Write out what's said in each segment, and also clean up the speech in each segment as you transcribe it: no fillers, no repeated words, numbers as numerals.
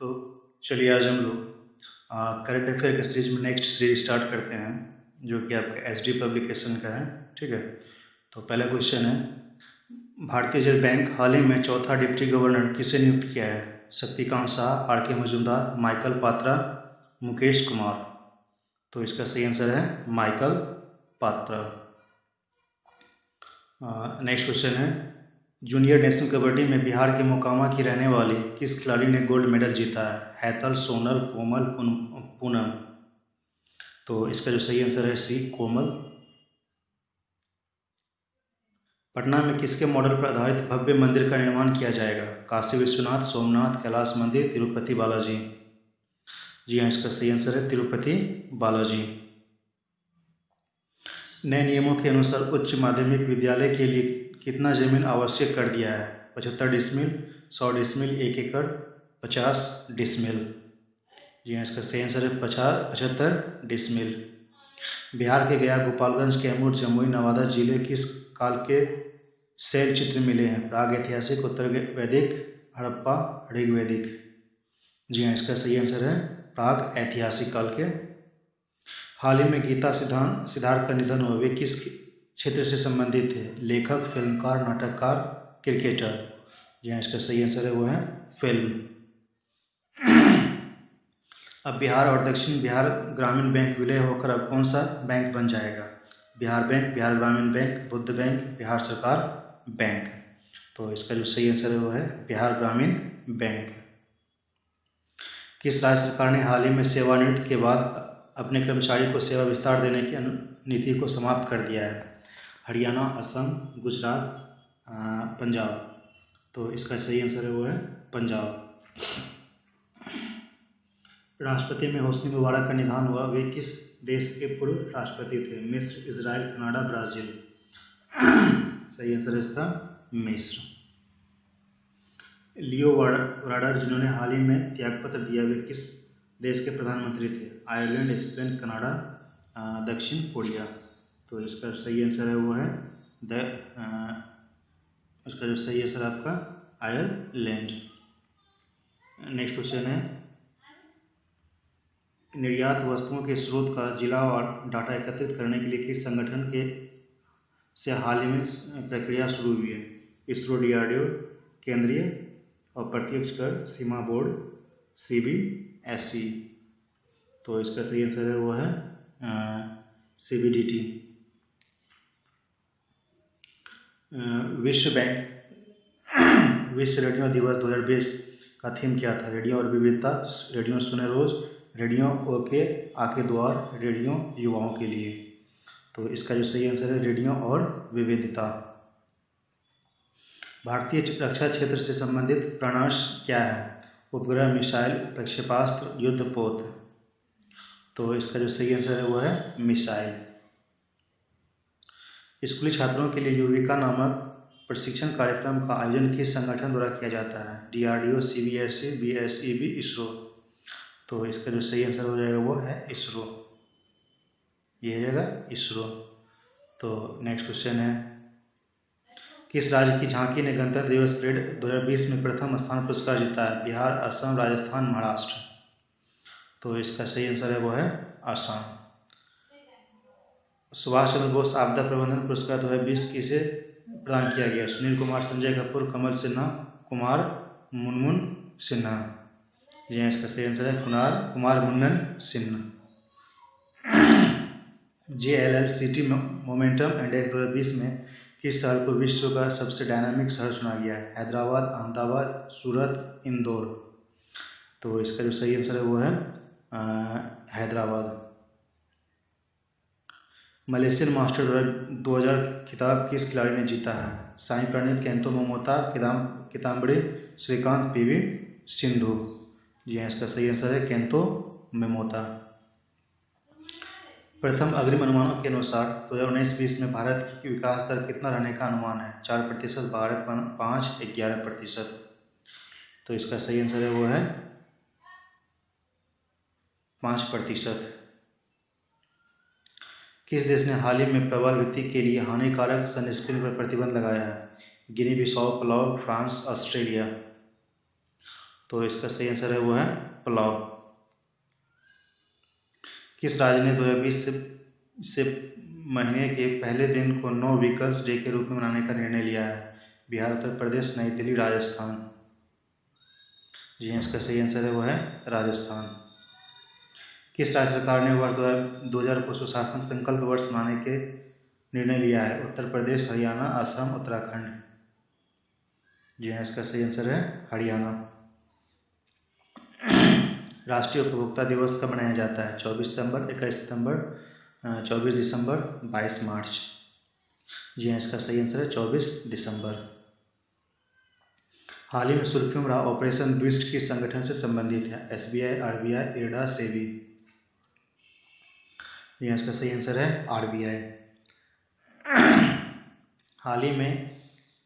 तो चलिए आज हम लोग करंट अफेयर के सीरीज में नेक्स्ट सीरीज स्टार्ट करते हैं, जो कि आपका एसडी पब्लिकेशन का है। ठीक है, तो पहला क्वेश्चन है, भारतीय रिजर्व बैंक हाल ही में चौथा डिप्टी गवर्नर किसे नियुक्त किया है? शक्तिकांत शाह, आर के मजूमदार, माइकल पात्रा, मुकेश कुमार। तो इसका सही आंसर है माइकल पात्रा। नेक्स्ट क्वेश्चन है, जूनियर नेशनल कबड्डी में बिहार के मोकामा की रहने वाली किस खिलाड़ी ने गोल्ड मेडल जीता है? हैतल, सोनल, कोमल, पूनम। तो इसका जो सही आंसर है सी, कोमल। पटना में किसके मॉडल पर आधारित भव्य मंदिर का निर्माण किया जाएगा? काशी विश्वनाथ, सोमनाथ, कैलाश मंदिर, तिरुपति बालाजी। जी हाँ, इसका सही आंसर है तिरुपति बालाजी। नए नियमों के अनुसार उच्च माध्यमिक विद्यालय के लिए कितना जमीन आवश्यक कर दिया है? 75 डिसमिल, 100 डिसमिल, 1 एकड़, 50 डिसमिल। जी हाँ, इसका सही आंसर है 75 डिसमिल। बिहार के गया, गोपालगंज, कैमूर, जमुई, नवादा जिले किस काल के शैल चित्र मिले हैं? प्राग ऐतिहासिक, उत्तर वैदिक, हड़प्पा, ऋग्वैदिक। जी हाँ, इसका सही आंसर है प्राग ऐतिहासिक काल के। हाल ही में गीता सिद्धार्थ का निधन हुआ, वे किस क्षेत्र से संबंधित थे? लेखक, फिल्मकार, नाटककार, क्रिकेटर। जी हाँ, इसका सही आंसर है वो है फिल्म। अब बिहार और दक्षिण बिहार ग्रामीण बैंक विलय होकर अब कौन सा बैंक बन जाएगा? बिहार बैंक, बिहार ग्रामीण बैंक, बुद्ध बैंक, बिहार सरकार बैंक। तो इसका जो सही आंसर है वो है बिहार ग्रामीण बैंक। किस राज्य सरकार ने हाल ही में सेवानिवृत्ति के बाद अपने कर्मचारी को सेवा विस्तार देने की नीति को समाप्त कर दिया है? हरियाणा, असम, गुजरात, पंजाब। तो इसका सही आंसर है वो है पंजाब। राष्ट्रपति में होस्नी मुबारक का निधन हुआ, वे किस देश के पूर्व राष्ट्रपति थे? मिस्र, इजराइल, कनाडा, ब्राज़ील। सही आंसर है इसका मिस्र। लियो वार्डर जिन्होंने हाल ही में त्यागपत्र दिया, वे किस देश के प्रधानमंत्री थे? आयरलैंड, स्पेन, कनाडा, दक्षिण कोरिया। तो इसका सही आंसर है वो है इसका जो सही आंसर आपका आयरलैंड। नेक्स्ट क्वेश्चन है, निर्यात वस्तुओं के स्रोत का जिलावार डाटा एकत्रित करने के लिए किस संगठन के से हाल ही में प्रक्रिया शुरू हुई है? इसरो, DRDO, केंद्रीय और प्रत्यक्ष कर सीमा बोर्ड, CBSE। तो इसका सही आंसर है वो है CBDT। विश्व रेडियो दिवस 2020 का थीम क्या था? रेडियो और विविधता, रेडियो सुने रोज, रेडियो ओके आके द्वार, रेडियो युवाओं के लिए। तो इसका जो सही आंसर है रेडियो और विविधता। भारतीय रक्षा क्षेत्र से संबंधित प्रणाश क्या है? उपग्रह, मिसाइल, प्रक्षेपास्त्र, युद्धपोत। तो इसका जो सही आंसर है वो है मिसाइल। स्कूली छात्रों के लिए युविका नामक प्रशिक्षण कार्यक्रम का आयोजन किस संगठन द्वारा किया जाता है? DRDO, CBSE, BSEB, ISRO. तो इसका जो सही आंसर हो जाएगा वो है इसरो। ये हो जाएगा इसरो। तो नेक्स्ट क्वेश्चन है, किस राज्य की झांकी ने गणतंत्र दिवस परेड 2020 में प्रथम स्थान पुरस्कार जीता है? बिहार, असम, राजस्थान, महाराष्ट्र। तो इसका सही आंसर है वो है असम। सुभाष चंद्र बोस आपदा प्रबंधन पुरस्कार 2020 किसे प्रदान किया गया? सुनील कुमार, संजय कपूर, कमल सिन्हा, कुमार मुनमुन सिन्हा। जी हाँ, इसका सही आंसर है कुमार मुन्नन सिन्हा। JLLCT मोमेंटम इंडेक्स 2020 में किस शहर को विश्व का सबसे डायनामिक शहर चुना गया है? हैदराबाद, अहमदाबाद, सूरत, इंदौर। तो इसका जो सही आंसर है वो है हैदराबाद। मलेशियन मास्टर 2000 खिताब किस खिलाड़ी ने जीता है? Sai Praneeth, Kento Momota, Kidambi Srikanth, PV Sindhu. जी हाँ, इसका सही आंसर है केंतो मोमोता। प्रथम अग्रिम अनुमानों के अनुसार 2019-20 में भारत की विकास दर कितना रहने का अनुमान है? 4%, 12, 5, 11%। तो इसका सही आंसर है वो है 5%। किस देश ने हाल ही में प्रबल वित्त के लिए हानिकारक सनस्क्रीन पर प्रतिबंध लगाया है? गिनी बिसाऊ, पलाउ, फ्रांस, ऑस्ट्रेलिया। तो इसका सही आंसर है वो है पुलाव। किस राज्य ने 2020 से महीने के पहले दिन को नो व्हीकल्स डे के रूप में मनाने का निर्णय लिया है? बिहार, उत्तर प्रदेश, नई दिल्ली, राजस्थान। जी हाँ, इसका सही आंसर है वो है राजस्थान। किस राज्य सरकार ने वर्ष 2000 को सुशासन संकल्प वर्ष मनाने के निर्णय लिया है? उत्तर प्रदेश, हरियाणा, असम, उत्तराखंड। जी हाँ, इसका सही आंसर है हरियाणा। राष्ट्रीय उपभोक्ता दिवस कब मनाया जाता है? 24 सितंबर, 21 सितंबर, 24 दिसंबर, 22 मार्च। जी हाँ, इसका सही आंसर है 24 दिसंबर। हाल ही में सुर्खियों रहा ऑपरेशन द्विस्ट किस संगठन से संबंधित है? SBI, RBI, IRDA, SEBI. जी हाँ, इसका सही आंसर है RBI। हाल ही में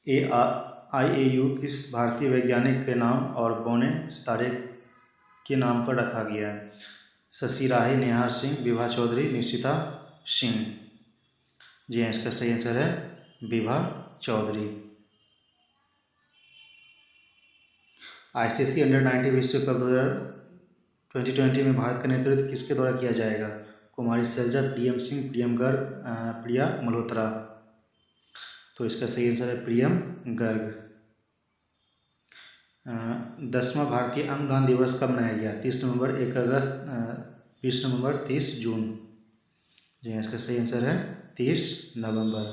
IAU किस भारतीय वैज्ञानिक के नाम और बौने सितारे के नाम पर रखा गया है? शशि राही, नेहा सिंह, विभा चौधरी, निशिता सिंह। जी हाँ, इसका सही आंसर है विभा चौधरी। ICC अंडर-19 विश्व कप 2020 में भारत का नेतृत्व किसके द्वारा किया जाएगा? कुमारी सैलजा, प्रियम सिंह, प्रियम गर्ग, प्रिया मल्होत्रा। तो इसका सही आंसर है प्रियम गर्ग। 10वां भारतीय अंगदान दिवस कब मनाया गया? 30 नवंबर, 1 अगस्त, 20 नवंबर, 30 जून। जी हाँ, इसका सही आंसर है 30 नवंबर।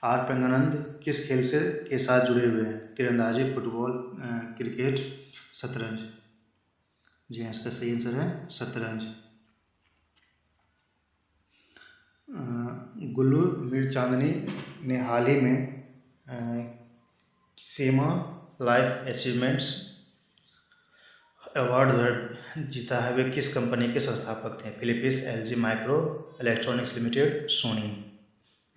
आर प्रज्ञानंद किस खेल से के साथ जुड़े हुए हैं? तीरंदाजी, फुटबॉल, क्रिकेट, शतरंज। जी हाँ, इसका सही आंसर है शतरंज। गुल्लू मीरचांदनी ने हाल ही में सीमा लाइफ अचीवमेंट्स अवार्ड जीता है। वे किस कंपनी के संस्थापक थे? Philips, LG, Micro Electronics Limited, Sony.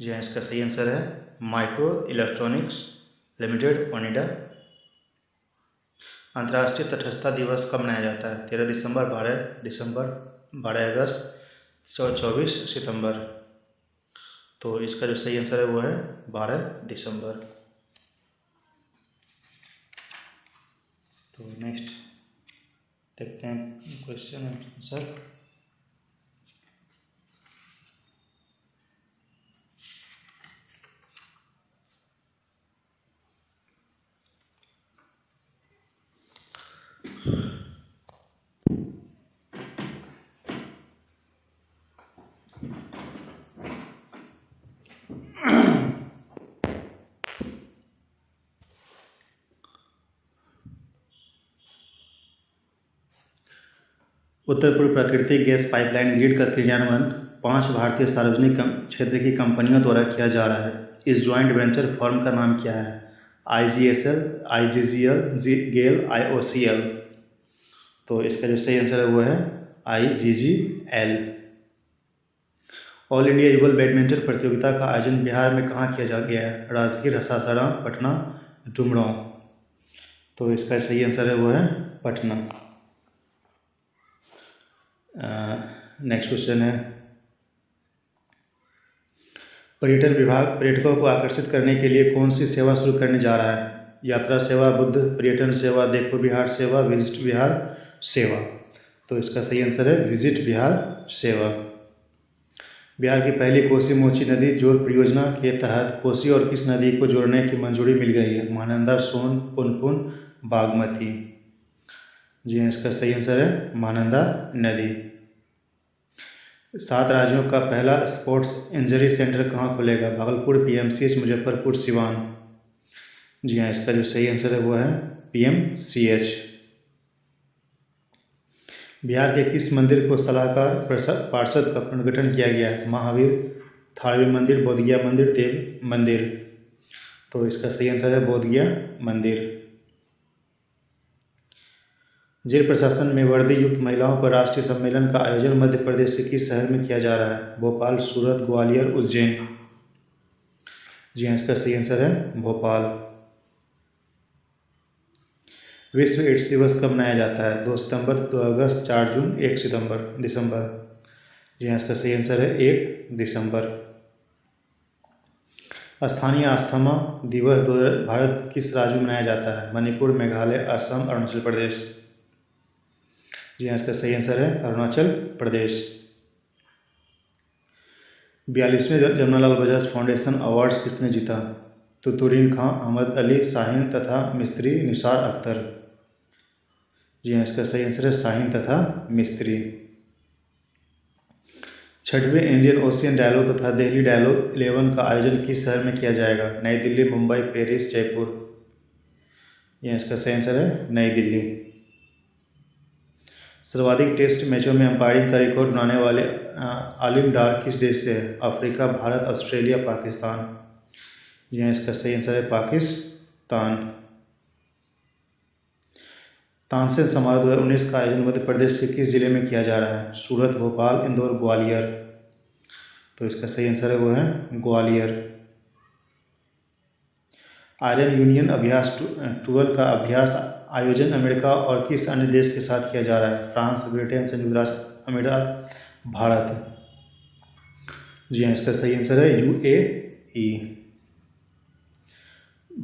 जी हाँ, इसका सही आंसर है माइक्रो इलेक्ट्रॉनिक्स लिमिटेड, ओनिडा। अंतर्राष्ट्रीय तटस्थता दिवस कब मनाया जाता है? 13 दिसंबर, 12 दिसंबर, 12 अगस्त, 24 सितंबर। तो इसका जो सही आंसर है वो है 12 दिसंबर। तो नेक्स्ट देखते हैं क्वेश्चन आंसर। उत्तर पूर्व प्राकृतिक गैस पाइपलाइन ग्रिड का क्रियान्वयन 5 भारतीय सार्वजनिक क्षेत्र की कंपनियों द्वारा किया जा रहा है। इस ज्वाइंट वेंचर फर्म का नाम क्या है? IGSL, IGGL, GAIL, IOCL। तो इसका जो सही आंसर है वो है IGGL। ऑल इंडिया युगल बैडमिंटन प्रतियोगिता का आयोजन बिहार में कहाँ किया गया है? राजगीर, सासाराम, पटना, डुमरांव। तो इसका सही आंसर है वो है पटना। नेक्स्ट क्वेश्चन है, पर्यटन विभाग पर्यटकों को आकर्षित करने के लिए कौन सी सेवा शुरू करने जा रहा है? यात्रा सेवा, बुद्ध पर्यटन सेवा, देखो बिहार सेवा, विजिट बिहार सेवा। तो इसका सही आंसर है विजिट बिहार सेवा। बिहार की पहली कोसी मोची नदी जोड़ परियोजना के तहत कोसी और किस नदी को जोड़ने की मंजूरी मिल गई है? महानंदा, सोन, पुनपुन, बागमती। जी हाँ, इसका सही आंसर है महानंदा नदी। 7 राज्यों का पहला स्पोर्ट्स इंजरी सेंटर कहाँ खुलेगा? भागलपुर, PMCH, मुजफ्फरपुर, सिवान। जी हाँ, इसका जो सही आंसर है वो है PMCH। बिहार के किस मंदिर को सलाहकार पार्षद का पुनर्गठन किया गया है? महावीर, थाड़वी मंदिर, बोधगया मंदिर, देव मंदिर। तो इसका सही आंसर है बोधगया मंदिर। जेल प्रशासन में वर्दी युक्त महिलाओं पर राष्ट्रीय सम्मेलन का आयोजन मध्य प्रदेश के किस शहर में किया जा रहा है? भोपाल, सूरत, ग्वालियर, उज्जैन। जी हाँ, इसका सही आंसर है भोपाल। विश्व एड्स दिवस कब मनाया जाता है? 2 सितंबर, 2 अगस्त, 4 जून, 1 दिसंबर। जी हाँ, इसका सही आंसर है 1 दिसंबर। स्थानीय अस्थमा दिवस भारत किस राज्य में मनाया जाता है? मणिपुर, मेघालय, असम, अरुणाचल प्रदेश। जी हाँ, इसका सही आंसर है अरुणाचल प्रदेश। 42वें जमनालाल बजाज फाउंडेशन अवार्ड्स किसने जीता? तुतुरीन खां, अहमद अली, शाहीन तथा मिस्त्री, निसार अख्तर। जी हाँ, इसका सही आंसर है शाहीन तथा मिस्त्री। 6वें इंडियन ओशियन डायलॉग तथा दिल्ली डायलॉग 11 का आयोजन किस शहर में किया जाएगा? नई दिल्ली, मुंबई, पेरिस, जयपुर। यह इसका सही आंसर है नई दिल्ली। सर्वाधिक टेस्ट मैचों में अंपायरिंग का रिकॉर्ड बनाने वाले आलिम डार किस देश से है? Africa, Bharat, Australia, Pakistan. यह इसका सही आंसर है पाकिस्तान। तानसेन समारोह 2019 का आयोजन मध्य प्रदेश के किस जिले में किया जा रहा है? सूरत, भोपाल, इंदौर, ग्वालियर। तो इसका सही आंसर है वो है ग्वालियर। आयरन यूनियन अभ्यास 12 का अभ्यास आयोजन अमेरिका और किस अन्य देश के साथ किया जा रहा है? फ्रांस, ब्रिटेन, संयुक्त राष्ट्र अमीरात, भारत। जी हाँ, इसका सही आंसर है UAE।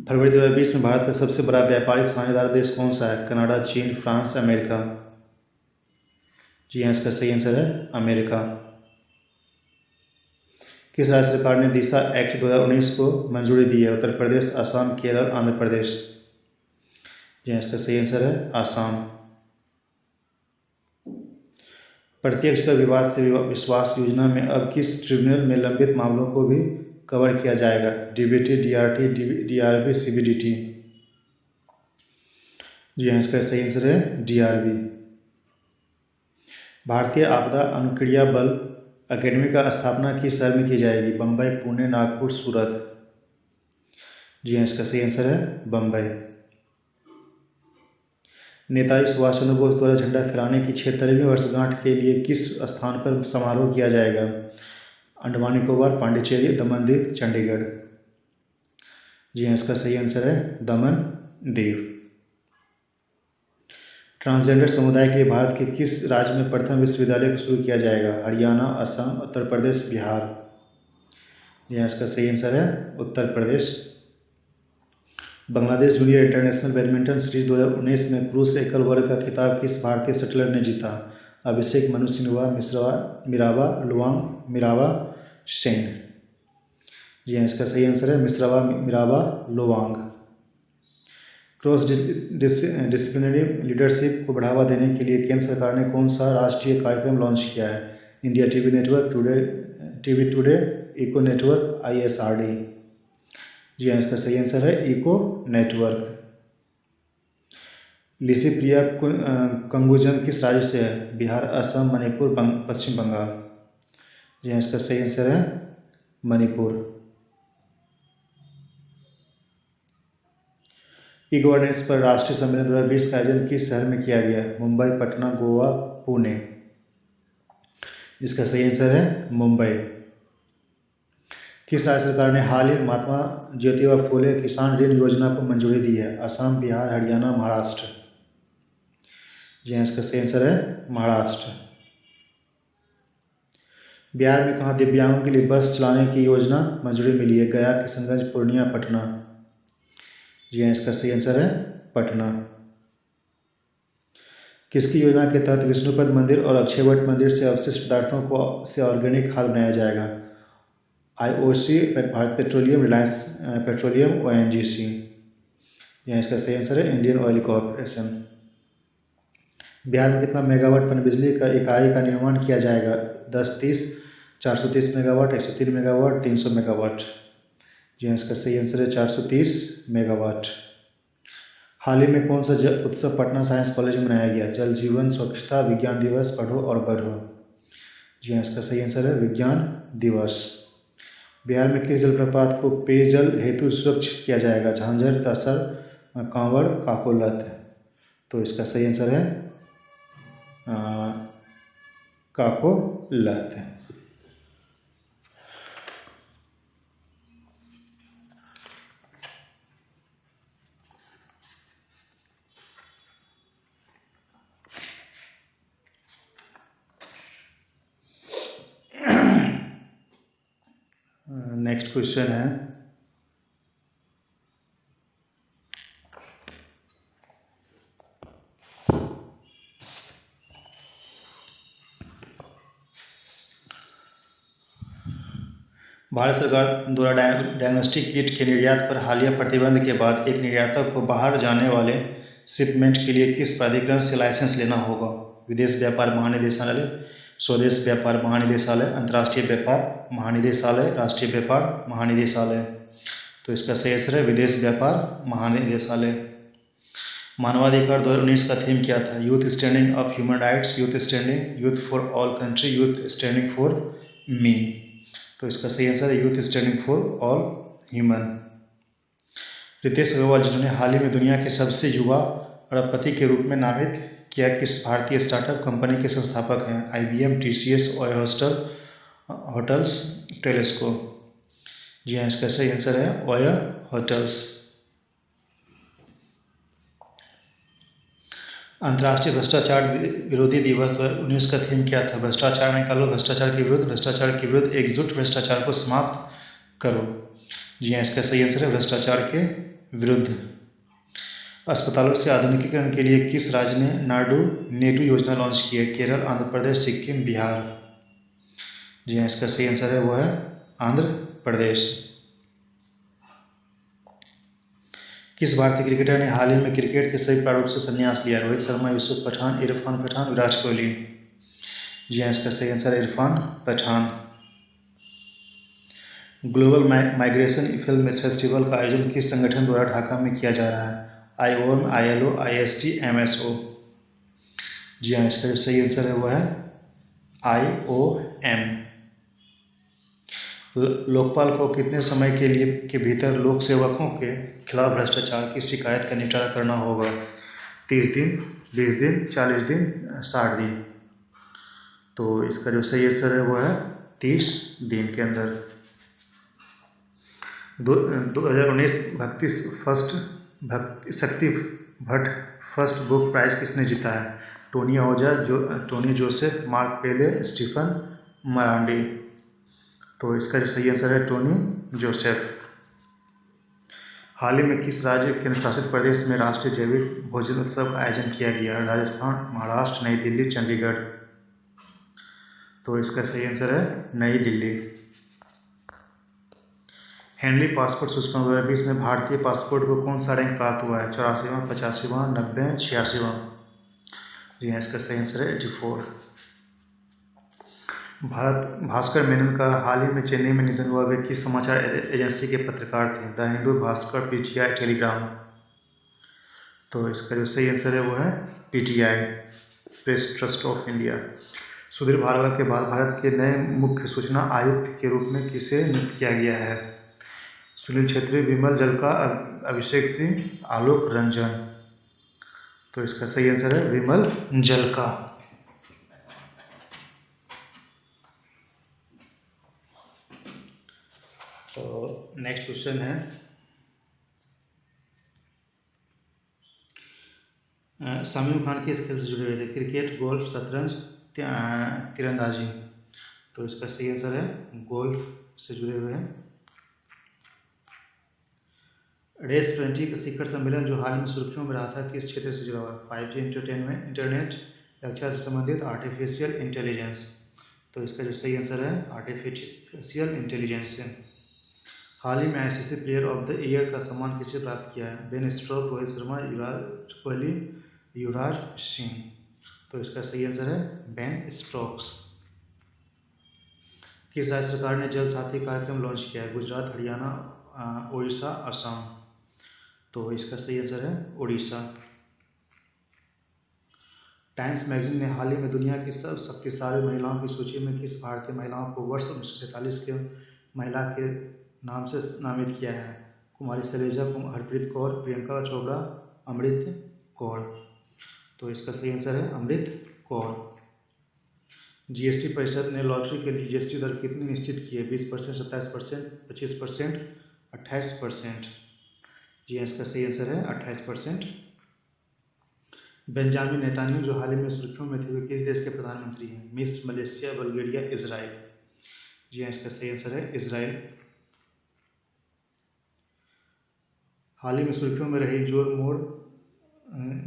फरवरी 2020 में भारत का सबसे बड़ा व्यापारिक साझेदार देश कौन सा है? कनाडा, चीन, फ्रांस, अमेरिका। जी हाँ, इसका सही आंसर है अमेरिका। किस राज्य सरकार ने दिशा एक्ट 2019 को मंजूरी दी है? उत्तर प्रदेश, असम, केरल, आंध्र प्रदेश। जी हाँ, इसका सही आंसर है असम। प्रत्यक्ष कर विवाद से विश्वास योजना में अब किस ट्रिब्यूनल में लंबित मामलों को भी कवर किया जाएगा? DBT, DRT, DRB, CBDT। जी हाँ, इसका सही आंसर है DRB। भारतीय आपदा अनुक्रिया बल अकेडमी का स्थापना किस शहर में की जाएगी? बम्बई, पुणे, नागपुर, सूरत। जी हाँ, इसका सही आंसर है बम्बई। नेताजी सुभाष चंद्र बोस द्वारा झंडा फहराने की 76वीं वर्षगांठ के लिए किस स्थान पर समारोह किया जाएगा? अंडमान निकोबार, पांडिचेरी, दमन दीव, चंडीगढ़। जी हाँ, इसका सही आंसर है दमन दीव। ट्रांसजेंडर समुदाय के लिए भारत के किस राज्य में प्रथम विश्वविद्यालय को शुरू किया जाएगा? हरियाणा, असम, उत्तर प्रदेश, बिहार। जी हाँ, इसका सही आंसर है Uttar Pradesh. Bangladesh junior international badminton series 2019 में पुरुष एकल वर्ग का खिताब किस भारतीय शटलर ने जीता? अभिषेक मनु सिन्हा, मिराबा लुवांग, मिराबा सेन। जी हाँ, इसका सही आंसर है Meiraba Luwang. Cross disciplinary leadership को बढ़ावा देने के लिए केंद्र सरकार ने कौन सा राष्ट्रीय कार्यक्रम लॉन्च किया है? India TV network, TV today, eco network, ISRD। जी हाँ, इसका सही आंसर है eco network. Licypriya Kangujam किस राज्य से है? बिहार, असम, मणिपुर, पश्चिम बंगाल। जी हाँ, इसका सही आंसर है मणिपुर। ई गवर्नेंस पर राष्ट्रीय सम्मेलन 2020 का आयोजन किस शहर में किया गया? मुंबई, पटना, गोवा, पुणे। इसका सही आंसर है मुंबई। किस राज्य सरकार ने हाल ही में महात्मा ज्योतिबा फुले किसान ऋण योजना को मंजूरी दी है? असम, बिहार, हरियाणा, महाराष्ट्र। जी हाँ, इसका सही आंसर है महाराष्ट्र। बिहार में कहाँ दिव्यांगों के लिए बस चलाने की योजना मंजूरी मिली है? गया, किशनगंज, पूर्णिया, पटना। जी हाँ, इसका सही आंसर है पटना। किसकी योजना के तहत विष्णुपद मंदिर और अक्षयवट मंदिर से अवशिष्ट पदार्थों को से ऑर्गेनिक खाद बनाया जाएगा? IOC, Bharat petroleum, Reliance petroleum, ONGC। यहाँ इसका सही आंसर है इंडियन ऑयल कॉरपोरेशन। बिहार में कितना मेगावाट पनबिजली का इकाई का निर्माण किया जाएगा? 10, 30, 430 मेगावाट, 103 मेगावाट, 300 मेगावाट। जी हाँ, इसका सही आंसर है 430 मेगावाट। हाल ही में कौन सा उत्सव पटना साइंस कॉलेज में मनाया गया? जल जीवन, स्वच्छता, विज्ञान दिवस, पढ़ो और बढ़ो। जी हाँ, इसका सही आंसर है विज्ञान दिवस। बिहार में किस जलप्रपात को पेयजल हेतु स्वच्छ किया जाएगा? झांझर, तसर, कांवड़, काकोलत। तो इसका सही आंसर है काकोलत। नेक्स्ट क्वेश्चन है भारत सरकार द्वारा डायग्नोस्टिक किट के निर्यात पर हालिया प्रतिबंध के बाद एक निर्यातक को बाहर जाने वाले शिपमेंट के लिए किस प्राधिकरण से लाइसेंस लेना होगा? विदेश व्यापार महानिदेशालय, स्वदेश व्यापार महानिदेशालय, अंतर्राष्ट्रीय व्यापार महानिदेशालय, राष्ट्रीय व्यापार महानिदेशालय। तो इसका सही आंसर है विदेश व्यापार महानिदेशालय। मानवाधिकार 2019 का थीम क्या था? Youth standing up human rights, youth standing, youth for all country, youth standing for me. तो इसका सही आंसर है youth standing for all human. Ritesh Agarwal जिन्होंने हाल ही में दुनिया के सबसे युवा अरबपति के रूप में नामित किया, किस भारतीय स्टार्टअप कंपनी के संस्थापक हैं? IBM, TCS, ओयो होटल्स, टेलीस्को। जी हाँ, इसका सही आंसर है ओयो होटल्स। अंतर्राष्ट्रीय भ्रष्टाचार विरोधी दिवस 2019 का थीम क्या था? भ्रष्टाचार निकालो भ्रष्टाचार के विरुद्ध, भ्रष्टाचार के विरुद्ध एकजुट, भ्रष्टाचार को समाप्त करो। जी हाँ, इसका सही आंसर है भ्रष्टाचार के विरुद्ध। अस्पतालों से आधुनिकीकरण के लिए किस राज्य ने नेडू योजना लॉन्च की है? केरल, आंध्र प्रदेश, सिक्किम, बिहार। जी हाँ, इसका सही आंसर है वो है आंध्र प्रदेश। किस भारतीय क्रिकेटर ने हाल ही में क्रिकेट के सभी प्रारूप से संन्यास लिया? रोहित शर्मा, यूसुफ पठान, इरफान पठान, विराट कोहली। जी हाँ, इसका सही आंसर है Irfan Pathan. Global migration film festival का आयोजन किस संगठन द्वारा ढाका में किया जा रहा है? IOM, ILO, IST, MSO। जी हाँ, इसका जो सही आंसर है वो है IOM। लोकपाल को कितने समय के भीतर लोक सेवकों के खिलाफ भ्रष्टाचार की शिकायत का निपटारा करना होगा? 30 दिन, 20 दिन, 40 दिन, 60 दिन। तो इसका जो सही आंसर है वो है 30 दिन के अंदर। 2019 भक्ति शक्ति भट्ट फर्स्ट बुक प्राइज किसने जीता है? Tony Ahuja, Tony Joseph, Mark Pele, Stephen Marandi. तो इसका जो सही आंसर है टोनी जोसेफ। हाल ही में किस राज्य केंद्र शासित प्रदेश में राष्ट्रीय जैविक भोजन उत्सव का आयोजन किया गया? राजस्थान, महाराष्ट्र, नई दिल्ली, चंडीगढ़। तो इसका सही आंसर है नई दिल्ली। हेनरी पासपोर्ट सूचकांक 2020 में भारतीय पासपोर्ट को कौन सा रैंक प्राप्त हुआ है? 84वां, 85वां, 90, 86वां। जी हाँ, इसका सही आंसर है 84। भास्कर मेनन का हाल ही में चेन्नई में निधन हुआ। वे किस समाचार एजेंसी के पत्रकार थे? The Hindu, Bhaskar, PTI, telegram. तो इसका जो सही आंसर है वो है PTI, press trust of India. Sudhir Bhargava के बाद भारत के नए मुख्य सूचना आयुक्त के रूप में किसे नियुक्त किया गया है? सुनील छेत्री, विमल जलका, अभिषेक सिंह, आलोक रंजन। तो इसका सही आंसर है विमल जलका। तो नेक्स्ट क्वेश्चन है शामीम खान किस खेल से जुड़े हुए थे? क्रिकेट, गोल्फ, शतरंज, तीरंदाजी। तो इसका सही आंसर है गोल्फ से जुड़े हुए हैं। रेस 20 का शिखर सम्मेलन जो हाल में सुर्खियों में रहा था किस क्षेत्र से जुड़ा हुआ है? 5G, एंटरटेनमेंट, इंटरनेट, रक्षा से संबंधित, आर्टिफिशियल इंटेलिजेंस। तो इसका जो सही आंसर है आर्टिफिशियल इंटेलिजेंस से। हाल ही में ICC player of the year का सम्मान किसे प्राप्त किया है? Ben stroke, Rohit Sharma, Virat Kohli, Yuvraj Singh. तो इसका सही आंसर है बेन स्ट्रोक्स। किस राज्य सरकार ने जल साथी कार्यक्रम लॉन्च किया है? गुजरात, हरियाणा, उड़ीसा, असम। तो इसका सही आंसर है उड़ीसा। टाइम्स मैगजीन ने हाल ही में दुनिया की सब शक्तिशाली महिलाओं की सूची में किस भारतीय महिलाओं को वर्ष 1947 के महिला के नाम से नामित किया है? कुमारी शैलजा, हरप्रीत कौर, प्रियंका चोपड़ा, अमृत कौर। तो इसका सही आंसर है अमृत कौर। GST परिषद ने लॉटरी के लिए GST दर कितनी निश्चित की है? 20%, 27%, 25%, 28%। जी इसका सही आंसर है 28%। बेंजामिन नेतान्याहू जो हाल ही में सुर्खियों में थे वे किस देश के प्रधानमंत्री हैं? मिस्र, मलेशिया, बल्गेरिया, इजराइल। जी हाँ, इसका सही आंसर है इजराइल। हाल ही में सुर्खियों में रही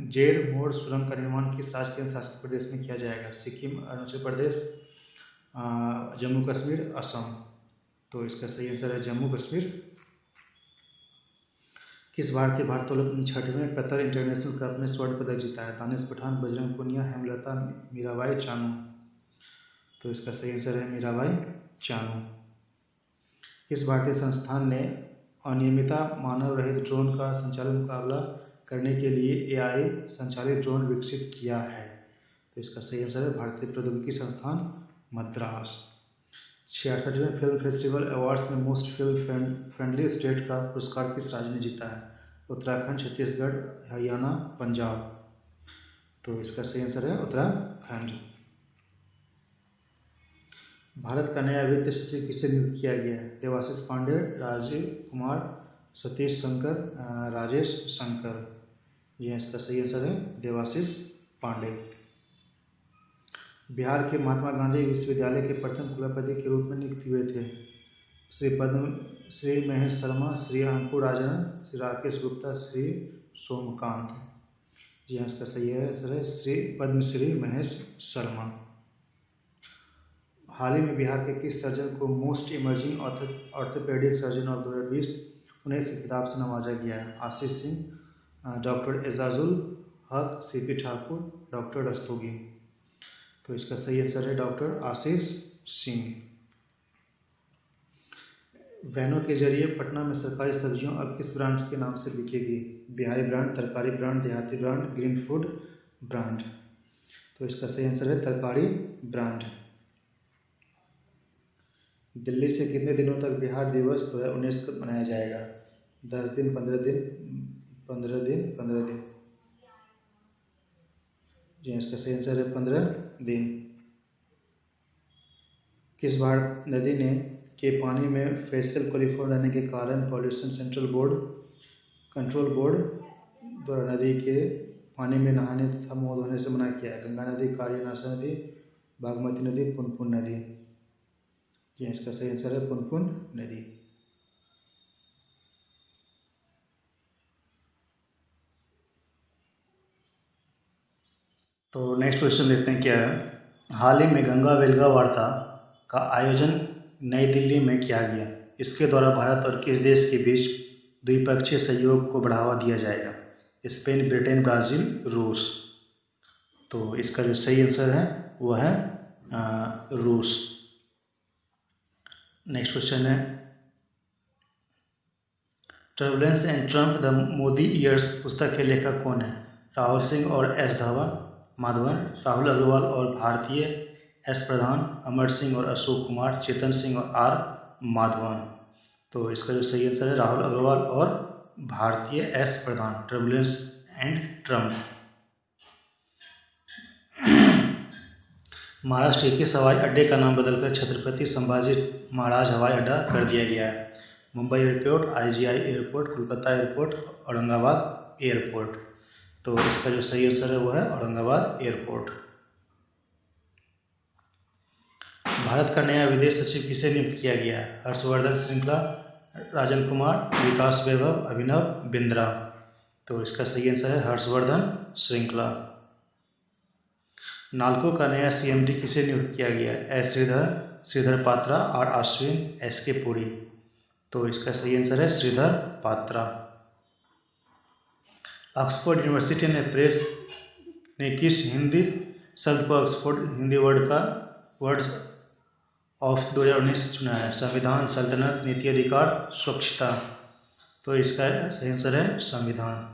जेर मोड़ सुरंग का निर्माण किस राज्य केंद्र शासित प्रदेश में किया जाएगा? सिक्किम, अरुणाचल प्रदेश, जम्मू कश्मीर, असम। तो इसका सही आंसर है जम्मू कश्मीर। किस भारतीय भारोत्तोलक ने 6वें कतर इंटरनेशनल कप में स्वर्ण पदक जीता है? दानिश पठान, बजरंग पुनिया, हेमलता, मीराबाई चानू। तो इसका सही आंसर है मीराबाई चानू। किस भारतीय संस्थान ने अनियमितता मानव रहित ड्रोन का संचालन मुकाबला करने के लिए एआई संचालित ड्रोन विकसित किया है? तो इसका सही आंसर है भारतीय प्रौद्योगिकी संस्थान मद्रास। 66वें फिल्म फेस्टिवल अवार्ड्स में मोस्ट फिल्म फ्रेंडली स्टेट का पुरस्कार किस राज्य ने जीता है? उत्तराखंड, छत्तीसगढ़, हरियाणा, पंजाब। तो इसका सही आंसर है उत्तराखंड। भारत का नया वित्त सचिव किसे नियुक्त किया गया है? देवाशीष पांडे, राजीव कुमार, सतीश शंकर, राजेश शंकर। जी हाँ, इसका सही आंसर है देवाशीष पांडे। बिहार के महात्मा गांधी विश्वविद्यालय के प्रथम कुलपति के रूप में नियुक्त हुए थे? श्री महेश शर्मा, श्री अंकुर राजन, श्री राकेश गुप्ता, श्री सोमकांत। जी हाँ, इसका सही आंसर है श्री पद्मश्री महेश शर्मा। हाल ही में बिहार के किस सर्जन को most emerging orthopaedic surgeon of 2019 के खिताब से नवाजा गया है? आशीष सिंह, डॉक्टर एजाजुल हक, सीपी ठाकुर, डॉक्टर रस्तोगी। तो इसका सही आंसर है डॉक्टर आशीष सिंह। वैनों के जरिए पटना में सरकारी सब्जियों अब किस ब्रांड के नाम से बिकेगी? बिहारी ब्रांड, तरकारी ब्रांड, देहाती ब्रांड, ग्रीन फूड ब्रांड। तो इसका सही आंसर है तरकारी ब्रांड। दिल्ली से कितने दिनों तक बिहार दिवस 2019 को मनाया जाएगा? 10 दिन, 15 दिन, 15 दिन, 15 दिन। जी, इसका सही आंसर है 15 दिन। किस भारत नदी ने के पानी में फेशियल कोलिफॉर्म रहने के कारण पॉल्यूशन कंट्रोल बोर्ड द्वारा नदी के पानी में नहाने तथा मुँह धोने से मना किया है? गंगा नदी, कालियानासा नदी, बागमती नदी, पुनपुन नदी। जी, इसका सही आंसर है पुनपुन नदी। तो नेक्स्ट क्वेश्चन देखते हैं क्या है। हाल ही में गंगा वेलगा वार्ता का आयोजन नई दिल्ली में किया गया। इसके द्वारा भारत और किस देश के बीच द्विपक्षीय सहयोग को बढ़ावा दिया जाएगा? स्पेन, ब्रिटेन, ब्राज़ील, रूस। तो इसका जो सही आंसर है वो है रूस। नेक्स्ट क्वेश्चन है turbulence and Trump the Modi years पुस्तक के लेखक कौन है? राहुल सिंह और एस माधवन, राहुल अग्रवाल और भारतीय एस प्रधान, अमर सिंह और अशोक कुमार, चेतन सिंह और आर माधवन। तो इसका जो सही आंसर है राहुल अग्रवाल और भारतीय S Pradhan. Turbulence and Trump. Maharashtra के किस हवाई अड्डे का नाम बदलकर छत्रपति संभाजी महाराज हवाई अड्डा कर दिया गया है? Mumbai airport, IGI airport, Kolkata airport, Aurangabad airport. तो इसका जो सही आंसर है वो है औरंगाबाद एयरपोर्ट। भारत का नया विदेश सचिव किसे नियुक्त किया गया है? हर्षवर्धन श्रृंखला, राजन कुमार, विकास वैभव, अभिनव बिंद्रा। तो इसका सही आंसर है हर्षवर्धन श्रृंखला। नाल्को का नया CMD किसे नियुक्त किया गया है? S Sridhar Patra, R Ashwin, SK Puri. तो इसका सही आंसर है श्रीधर पात्रा। ऑक्सफोर्ड यूनिवर्सिटी ने प्रेस ने किस हिंदी शब्द को ऑक्सफोर्ड हिंदी वर्ड्स ऑफ 2019 चुना है? संविधान, सल्तनत, नीति अधिकार, स्वच्छता। तो इसका सही आंसर है संविधान।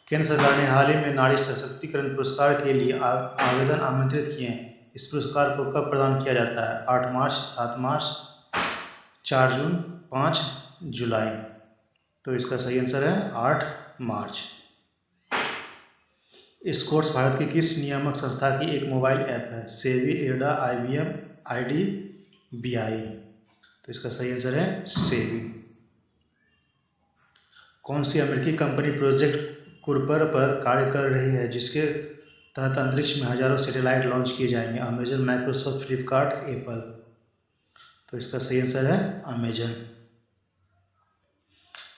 केंद्र सरकार ने हाल ही में नारी सशक्तिकरण पुरस्कार के लिए आवेदन आमंत्रित किए हैं। इस पुरस्कार को कब प्रदान किया जाता है? 8 मार्च, 7 मार्च, 4 जून, 5 जुलाई। तो इसका सही आंसर है 8 मार्च। स्कोर्स भारत की किस नियामक संस्था की एक मोबाइल ऐप है? सेबी, एडा, IBM, IDBI। तो इसका सही आंसर है सेबी। कौन सी अमेरिकी कंपनी प्रोजेक्ट कुरपर पर कार्य कर रही है जिसके तहत अंतरिक्ष में हजारों सैटेलाइट लॉन्च किए जाएंगे? Amazon, Microsoft, Flipkart, Apple. तो इसका सही आंसर है अमेजन।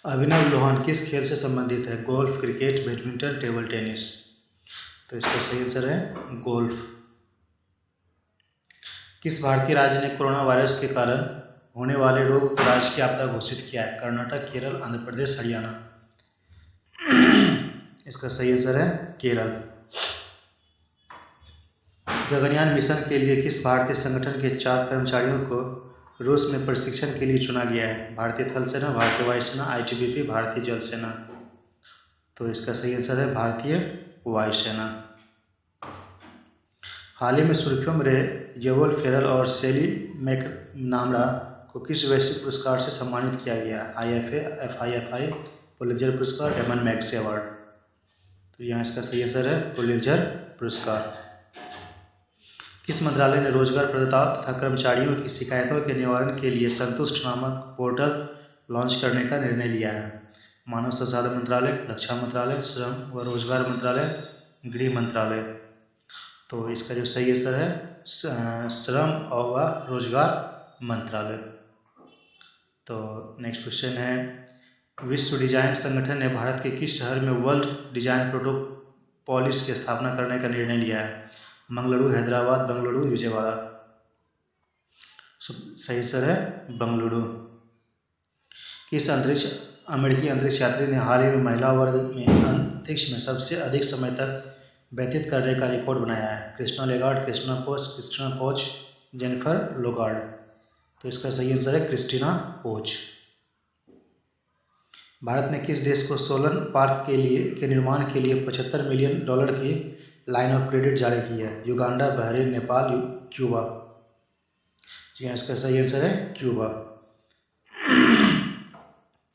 अभिनव लोहन किस खेल से संबंधित है? Golf, cricket, badminton, table tennis. तो इसका सही आंसर है गोल्फ। किस भारतीय राज्य ने कोरोना वायरस के कारण होने वाले रोग को राष्ट्रीय आपदा घोषित किया है? कर्नाटक, केरल, आंध्र प्रदेश, हरियाणा। इसका सही आंसर है केरल। गगनयान मिशन के लिए किस भारतीय संगठन के 4 कर्मचारियों को रूस में प्रशिक्षण के लिए चुना गया है? भारतीय थल सेना, भारतीय वायुसेना, आईटीबीपी, भारतीय जल सेना। तो इसका सही आंसर है भारतीय वायुसेना। हाल ही में सुर्खियों में रहे योवेल फेरल और सेली मैकनामरा को किस वैश्विक पुरस्कार से सम्मानित किया गया? IFA, FIFI, पुलित्जर पुरस्कार, एमन मैग्सेसे अवार्ड। तो यहाँ इसका सही आंसर है पुलित्जर पुरस्कार। किस मंत्रालय ने रोजगार प्रदाताओं तथा कर्मचारियों की शिकायतों के निवारण के लिए संतुष्ट नामक पोर्टल लॉन्च करने का निर्णय लिया है? मानव संसाधन मंत्रालय, रक्षा मंत्रालय, श्रम व रोजगार मंत्रालय, गृह मंत्रालय। तो इसका जो सही आंसर है श्रम और रोजगार मंत्रालय। तो नेक्स्ट क्वेश्चन है, विश्व डिजाइन संगठन ने भारत के किस शहर में वर्ल्ड डिजाइन प्रोटोपोलिस की स्थापना करने का निर्णय लिया है? मंगलुरु, हैदराबाद, बेंगलुरु, विजयवाड़ा। सही आंसर है बेंगलुरु। किस अमेरिकी अंतरिक्ष यात्री ने हाल ही में महिला वर्ग में अंतरिक्ष में सबसे अधिक समय तक व्यतीत करने का रिकॉर्ड बनाया है? Christina Lagarde, Christina Koch, Jennifer Lagarde. तो इसका सही आंसर है क्रिस्टिना कोच। भारत ने किस देश को सोलन पार्क के निर्माण के लिए $75 मिलियन की लाइन ऑफ क्रेडिट जारी की है? Uganda, Bahrain, Nepal, Cuba. जी हाँ, इसका सही आंसर है क्यूबा।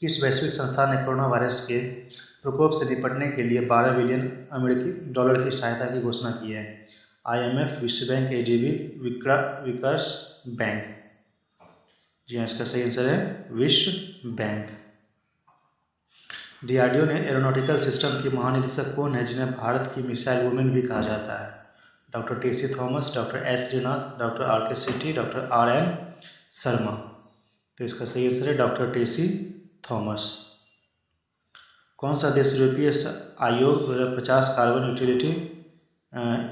किस वैश्विक संस्था ने कोरोना वायरस के प्रकोप से निपटने के लिए $12 बिलियन की सहायता की घोषणा की है? IMF, विश्व बैंक, ADB, विकास बैंक। जी हाँ, इसका सही आंसर है विश्व बैंक। DRDO ने एरोनॉटिकल सिस्टम की महानिदेशक कौन है जिन्हें भारत की मिसाइल वुमेन भी कहा जाता है? Doctor Tessy Thomas, doctor S Srinath, doctor RK Sethi, doctor RN Sharma. तो इसका सही आंसर है डॉक्टर टेसी थॉमस। कौन सा देश यूरोपीय आयोग 2050 कार्बन न्यूट्रलिटी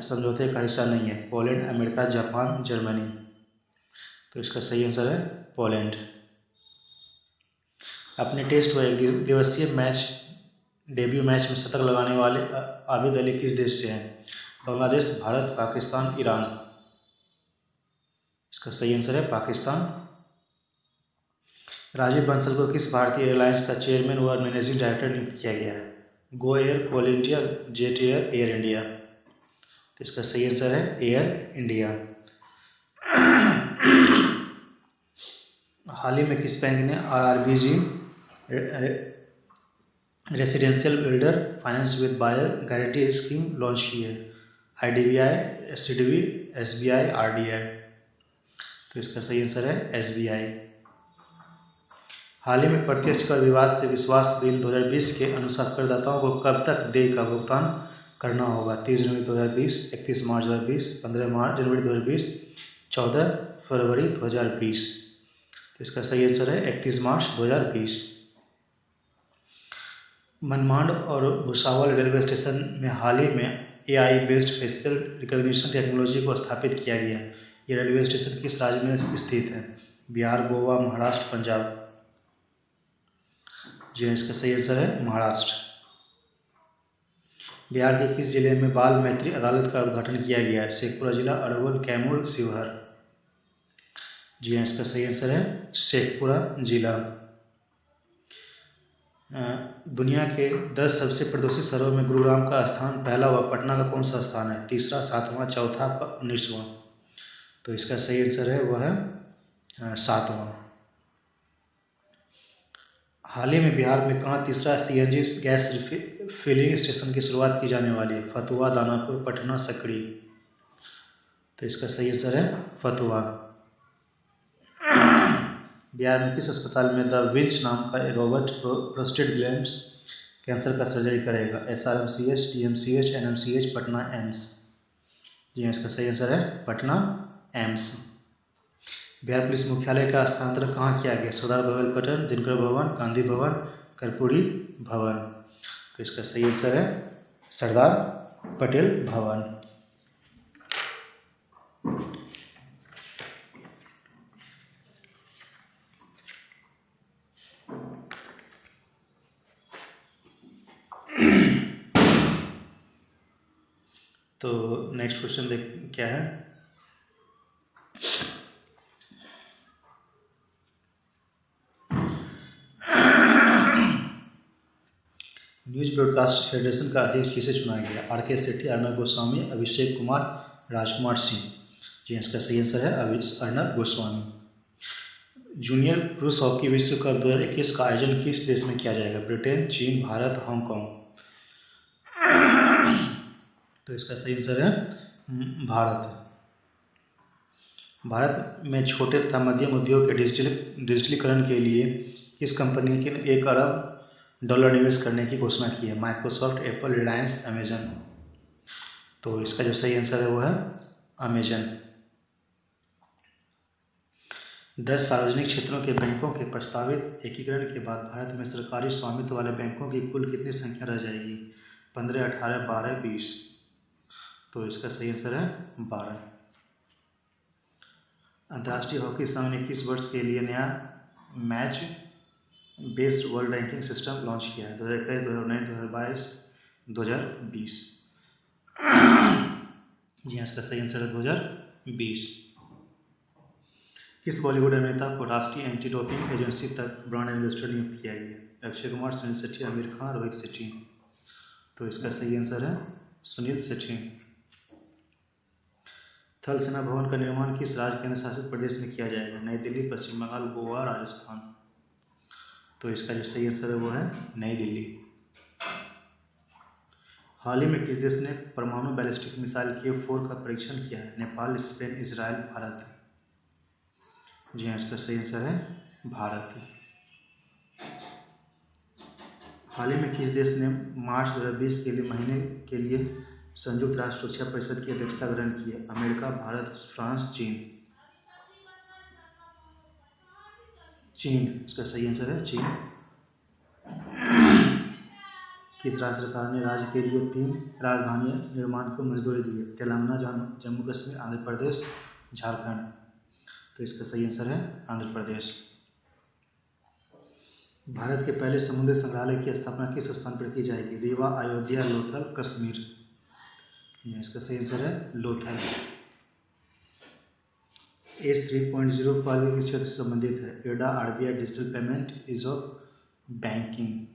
समझौते का हिस्सा नहीं है? Poland, America, Japan, Germany. तो इसका सही आंसर है पोलैंड। अपने टेस्ट व एक दिवसीय डेब्यू मैच में शतक लगाने वाले आबिद अली किस देश से हैं? बांग्लादेश, भारत, पाकिस्तान, ईरान। इसका सही आंसर है पाकिस्तान। राजीव बंसल को किस भारतीय एयरलाइंस का चेयरमैन व मैनेजिंग डायरेक्टर नियुक्त किया गया है? Go Air, Coal India, Jet Air, Air India. तो इसका सही आंसर है एयर इंडिया। हाल ही में किस बैंक ने RRBG residential builder finance with buyer guarantee scheme launch की है? IDBI, SCDB, SBI, RDI। तो इसका सही आंसर है SBI। हाल ही में प्रत्यक्ष कर विवाद से विश्वास बिल 2020 के अनुसार करदाताओं को कब तक देय का भुगतान करना होगा? 30 जनवरी 2020, 31 मार्च 2020, 15 जनवरी 2020, 14 फरवरी 2020। तो इसका सही आंसर है 31 मार्च 2020। मनमाड और भुसावल रेलवे स्टेशन में हाल ही में AI based facial recognition technology को स्थापित किया गया है। ये रेलवे स्टेशन किस राज्य में स्थित है? बिहार, गोवा, महाराष्ट्र, पंजाब। जी इसका सही आंसर है महाराष्ट्र। बिहार के किस जिले में बाल मैत्री अदालत का उद्घाटन किया गया है? शेखपुरा जिला, अरवल, कैमूर, शिवहर। जी हाँ, इसका सही आंसर है शेखपुरा जिला। दुनिया के 10 सबसे प्रदूषित शहरों में गुरुग्राम का स्थान पहला व पटना का कौन सा स्थान है? तीसरा, 7वां, चौथा, 19वां। तो इसका सही आंसर है वह 7वां। हाल ही में बिहार में कहाँ तीसरा CNG गैस फिलिंग स्टेशन की शुरुआत की जाने वाली है? फतुहा, दानापुर, पटना, सकरी। तो इसका सही आंसर है फतुहा। बिहार में किस अस्पताल में द विंच नाम का रोबोट प्रोस्टेट ग्लैंड कैंसर का सर्जरी करेगा? SRMCH, TMCH, NMCH, Patna AIIMS. जी हाँ, इसका सही आंसर है पटना एम्स। बिहार पुलिस मुख्यालय का स्थानांतरण कहाँ किया गया? सरदार वल्लभ पटेल, दिनकर भवन, गांधी भवन, कर्पूरी भवन। तो इसका सही आंसर है सरदार पटेल भवन। तो नेक्स्ट क्वेश्चन देख क्या है। न्यूज ब्रॉडकास्ट फेडरेशन का अध्यक्ष किसे चुना गया? आर.के. सेठी, अर्नब गोस्वामी, अभिषेक कुमार, राजकुमार सिंह। जी इसका सही आंसर है अर्नब गोस्वामी। जूनियर पुरुष हॉकी विश्व कप 2021 का आयोजन किस देश में किया जाएगा? ब्रिटेन, चीन, भारत, हांगकांग। तो इसका सही आंसर है भारत। भारत में छोटे तथा मध्यम उद्योग के डिजिटलीकरण के लिए किस कंपनी ने $1 अरब निवेश करने की घोषणा की है? Microsoft, Apple, Reliance, Amazon. तो इसका जो सही आंसर है वो है अमेजन। 10 सार्वजनिक क्षेत्रों के बैंकों के प्रस्तावित एकीकरण के बाद भारत में सरकारी स्वामित्व वाले बैंकों की कुल कितनी संख्या रह जाएगी? 15, 18, 12, 20। तो इसका सही आंसर है 12। अंतर्राष्ट्रीय हॉकी संघ ने किस वर्ष के लिए नया match based world ranking system launch किया है? 2021, 2019, 2022, 2020। जी इसका सही आंसर है 2020। किस बॉलीवुड अभिनेता को राष्ट्रीय एंटी डोपिंग एजेंसी तक ब्रांड एम्बेसडर नियुक्त किया गया? अक्षय कुमार, सुनील शेट्टी, आमिर खान, रोहित शेट्टी। तो इसका सही आंसर है सुनील शेट्टी। थल सेना भवन का निर्माण किस राज्य केंद्र शासित प्रदेश में किया जाएगा? नई दिल्ली, पश्चिम बंगाल, गोवा, राजस्थान। तो इसका जो सही आंसर है वो है नई दिल्ली। हाल ही में किस देश ने परमाणु बैलिस्टिक मिसाइल K4 का परीक्षण किया है? Nepal, Spain, Israel, Bharat. जी हाँ इसका सही आंसर है भारत। हाल ही में किस देश ने मार्च 2020 के लिए महीने के लिए संयुक्त राष्ट्र सुरक्षा परिषद की अध्यक्षता ग्रहण की है? अमेरिका, भारत, फ्रांस, चीन। चीन इसका सही आंसर है चीन। किस राज्य सरकार ने राज्य के लिए 3 राजधानी निर्माण को मंजूरी दी है? तेलंगाना, जम्मू कश्मीर, आंध्र प्रदेश, झारखंड। तो इसका सही आंसर है आंध्र प्रदेश। भारत के पहले समुद्री संग्रहालय की स्थापना किस स्थान पर की जाएगी? रीवा, अयोध्या, लोथल, कश्मीर। इसका सही आंसर है लोथल। एस 3.0 पार्क किस क्षेत्र से संबंधित है? एडा, RBI, digital payment, ease of banking.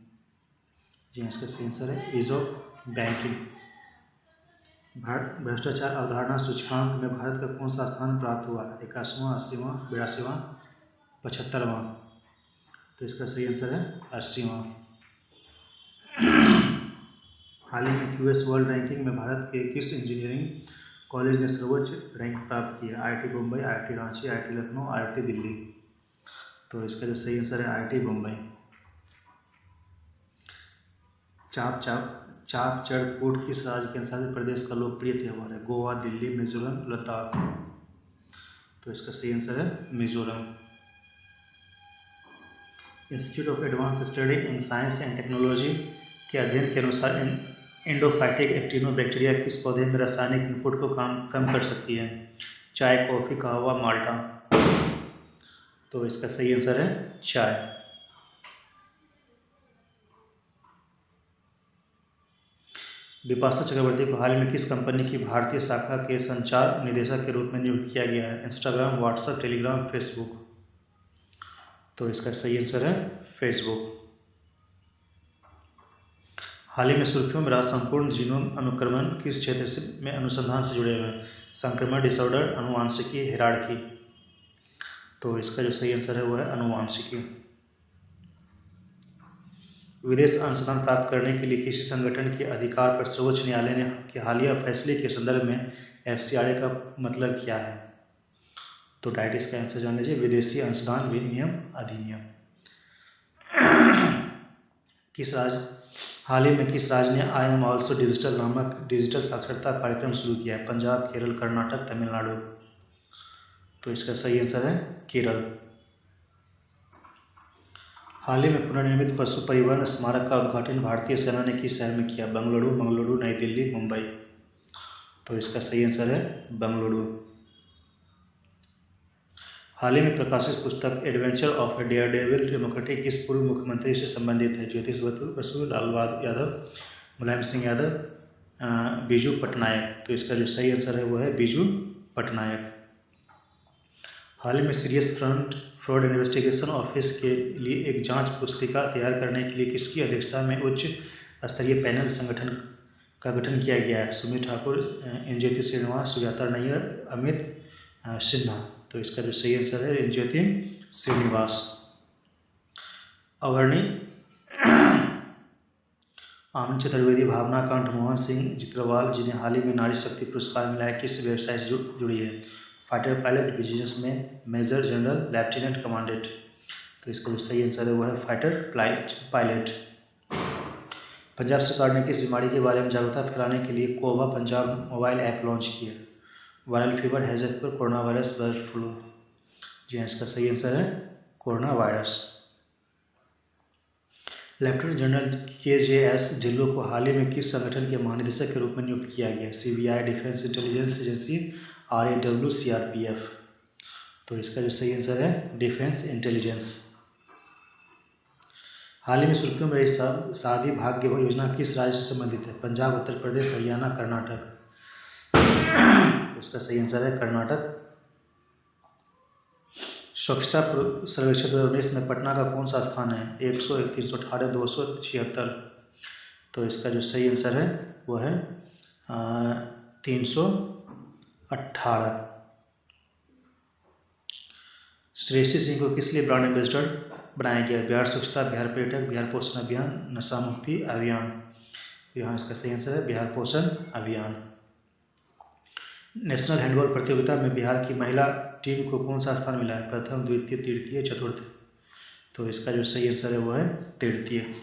जी इसका सही आंसर है ईज ऑफ बैंकिंग। भारत भ्रष्टाचार अवधारणा सूचकांक में भारत का कौन सा स्थान प्राप्त हुआ? 81वां, 80वां, 82वां, 75वां। तो इसका सही आंसर है 80वां। हाल ही में QS वर्ल्ड रैंकिंग में भारत के किस इंजीनियरिंग कॉलेज ने सर्वोच्च रैंक प्राप्त किया? IIT Bombay, IIT Ranchi, IIT Lucknow, IIT Delhi. तो इसका जो सही आंसर है IIT बम्बई। चाप चढ़ कूट किस राज्य केंद्र शासित प्रदेश का लोकप्रिय त्योहार है? गोवा, दिल्ली, मिजोरम, लद्दाख। तो इसका सही आंसर है Mizoram. Institute of advance study in science and technology के अध्ययन के अनुसार एंडोफाइटिक एक्टिनोबैक्टीरिया किस पौधे में रासायनिक इनपुट को कम कर सकती है? चाय, कॉफ़ी, कहवा, माल्टा। तो इसका सही आंसर है चाय। बिपाशा चक्रवर्ती को हाल में किस कंपनी की भारतीय शाखा के संचार निदेशक के रूप में नियुक्त किया गया है? Instagram, WhatsApp, Telegram, Facebook. तो इसका सही आंसर है फेसबुक। हाल ही में सुर्खियों में रहा संपूर्ण जीनोम अनुक्रमण किस क्षेत्र में अनुसंधान से जुड़े हुए हैं? संक्रमण, डिसऑर्डर, अनुवांशिकी, हेरार्की। तो इसका जो सही आंसर है वो है अनुवांशिकी। विदेश अनुसंधान प्राप्त करने के लिए किसी संगठन के अधिकार पर सर्वोच्च न्यायालय ने के हालिया फैसले के संदर्भ में FCRA का मतलब क्या है? तो डायरेक्ट इसका आंसर जान लीजिए, विदेशी अनुसंधान विनियम अधिनियम। हाल ही में किस राज्य ने आई एम ऑल्सो डिजिटल नामक डिजिटल साक्षरता कार्यक्रम शुरू किया है? पंजाब, केरल, कर्नाटक, तमिलनाडु। तो इसका सही आंसर है केरल। हाल ही में पुनर्निर्मित पशु परिवहन स्मारक का उद्घाटन भारतीय सेना ने किस शहर में किया? मंगलुरु, नई दिल्ली, मुंबई। तो इसका सही आंसर है बंगलुरु। हाल ही में प्रकाशित पुस्तक adventure of A Daredevil democratic किस पूर्व मुख्यमंत्री से संबंधित है? ज्योतिष बसु, लाल बहादुर यादव, मुलायम सिंह यादव, बीजू पटनायक। तो इसका जो सही आंसर है वो है बीजू पटनायक। हाल ही में सीरियस फ्रॉड इन्वेस्टिगेशन ऑफिस के लिए एक जांच पुस्तिका तैयार करने के लिए किसकी अध्यक्षता में उच्च स्तरीय पैनल संगठन का गठन किया गया है? सुमित ठाकुर, एन.ज्योति श्रीनिवास, सुजाता नैयर, अमित सिन्हा। तो इसका जो सही आंसर है एन.ज्योति श्रीनिवास। अवर्णी आनंद चतुर्वेदी, भावना कंठ, मोहन सिंह चित्रवाल, जिन्हें हाल ही में नारी शक्ति पुरस्कार मिला है, किस व्यवसाय से जुड़ी है? Fighter pilot, businessman, major general, lieutenant commandant. तो इसका जो सही आंसर है वो है फाइटर पायलट। पंजाब सरकार ने किस बीमारी के बारे में जागरूकता फैलाने के लिए COVA Punjab mobile app launch किया? वायरल फीवर, हैज़ेटपुर, कोरोना वायरस, बर्ड फ्लू। जी हाँ, इसका सही आंसर है corona virus. Lieutenant general KJS Dhillon को हाल ही में किस संगठन के महानिदेशक के रूप में नियुक्त किया गया? CBI, defence intelligence agency, RAW, CRPF। तो इसका जो सही आंसर है डिफेंस इंटेलिजेंस। हाल ही में सुर्खियों में रही शादी भाग्य योजना किस राज्य से संबंधित है? पंजाब, उत्तर प्रदेश, हरियाणा, कर्नाटक। उसका सही आंसर है कर्नाटक। स्वच्छता सर्वेक्षण 2019 में पटना का कौन सा स्थान है? 100, 318, 276। तो इसका जो सही आंसर है वो है 318। श्रेयसी सिंह को किस लिए ब्रांड एम्बेसडर बनाया गया? बिहार स्वच्छता, बिहार पर्यटक, बिहार पोषण अभियान, नशा मुक्ति अभियान। तो यहाँ इसका सही आंसर है बिहार पोषण अभियान। नेशनल हैंडबॉल प्रतियोगिता में बिहार की महिला टीम को कौन सा स्थान मिला है? प्रथम, द्वितीय, तृतीय, चतुर्थ। तो इसका जो सही आंसर है वो है तृतीय।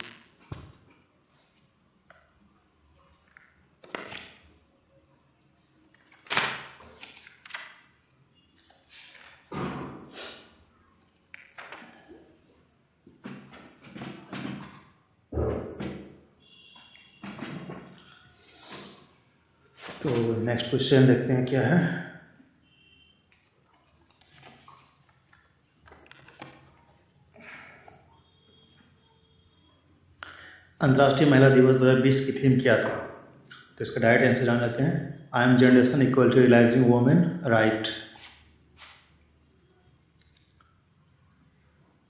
तो नेक्स्ट क्वेश्चन देखते हैं क्या है। अंतर्राष्ट्रीय महिला दिवस 2020 की थीम क्या था? तो इसका डायरेक्ट आंसर जान लेते हैं। I am generation equal to realising women right.